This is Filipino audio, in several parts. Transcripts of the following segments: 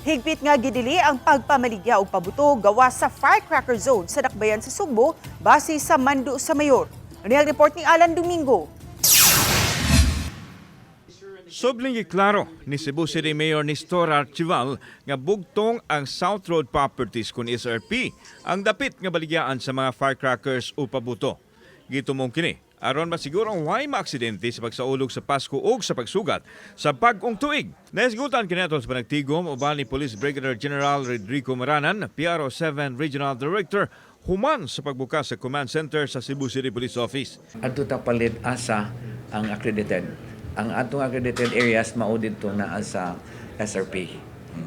Higpit nga gidili ang pagpamaligya og pabuto gawa sa firecracker zone sa Dakbayan sa Sugbo base sa mando sa mayor. Ano ang report ni Alan Domingo? Sobling giklaro ni Cebu City Mayor Nestor Archival nga bugtong ang South Road Properties kun SRP ang dapit nga baligyaan sa mga firecrackers o pabuto. Gitumong kini aron masigurong way maaksidente sa pagsaulog sa Pasko o sa pagsugat sa bagong tuig. Naisgutan kini aton sa panagtigom uban ni Police Brigadier General Rodrigo Maranan, PRO 7 Regional Director, human sa pagbukas sa command center sa Cebu City Police Office. Adto ta palit asa ang accredited. Ang atong accredited areas mao didto naa sa SRP.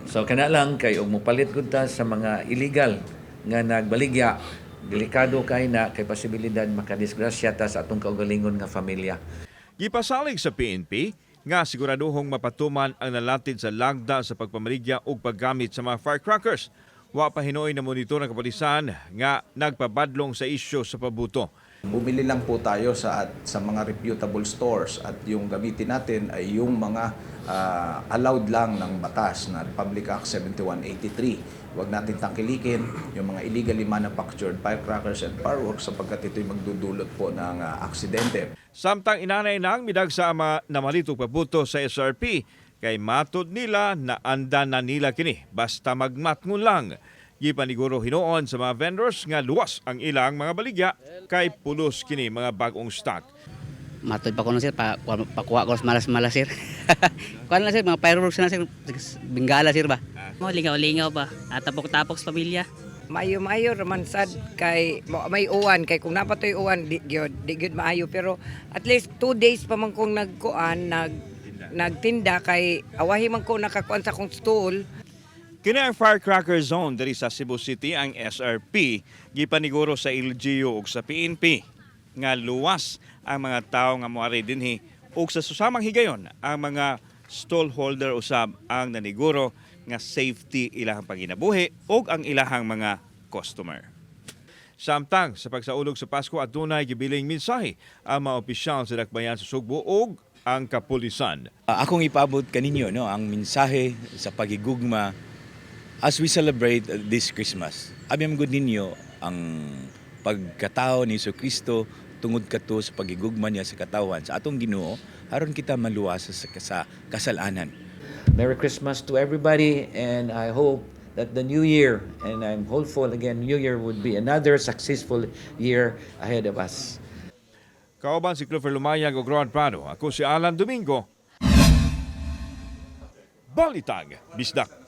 So kana lang kay og mopalit gud ta sa mga illegal nga nagbaligya, delikado kay na kay posibilidad makadisgrasya ta sa atong kaugalingon nga pamilya. Gipasalig sa PNP nga siguraduhong mapatuman ang nalatid sa lagda sa pagpamaligya ug paggamit sa mga firecrackers. Wa pa hinoy na monitor ng kapulisan nga nagpabadlong sa isyu sa pabuto. Bumili lang po tayo sa mga reputable stores at yung gamitin natin ay yung mga allowed lang ng batas na Republic Act 7183. Huwag natin tangkilikin yung mga illegally manufactured firecrackers and fireworks sapagkat ito'y magdudulot po ng aksidente. Samtang inanay nang midag sa ama na malitog pabuto sa SRP, kay matod nila na anda na nila kini basta magmatngon lang. Gipaniguro hinoon sa mga vendors nga luwas ang ilang mga baligya kay pulos kini mga bagong stock. Matod pa ko na sir, pakuha ko malas-malas sir. Kuha na sir, mga fireworks na sir, bingala sir ba? Lingaw-lingaw ba? Tapok-tapok sa pamilya. Mayo raman sad kay may uwan kay kung napatoy uwan di gyud maayo pero at least 2 days pa man kong nagtinda kay awahi man ko nakakuan sa kong stool. Kini ang firecracker zone diri sa Cebu City ang SRP gipaniguro sa LGU ug sa PNP nga luwas ang mga tawo nga moari dinhi ug sa susamang higayon ang mga stallholder usab ang naniguro nga safety ilahang panginabuhi ug ang ilahang mga customer. Samtang sa pagsaulog sa Pasko adunay gibiling mensahe ang mga opisyal sa Dakbayan sa Sugbo ug ang kapulisan. Akong ipaabot kaninyo ang mensahe sa pagigugma as we celebrate this Christmas. Abiyam gud ninyo ang pagkatao ni Jesucristo tungod kato sa pagigugma niya sa katawan sa atong Ginoo aron kita maluwas sa kasalanan. Merry Christmas to everybody and I hope that the new year and I'm hopeful again new year would be another successful year ahead of us. Kauban si Clifford Lumayag ug Ron Prado. Ako si Alan Domingo. Balitag Bisdak.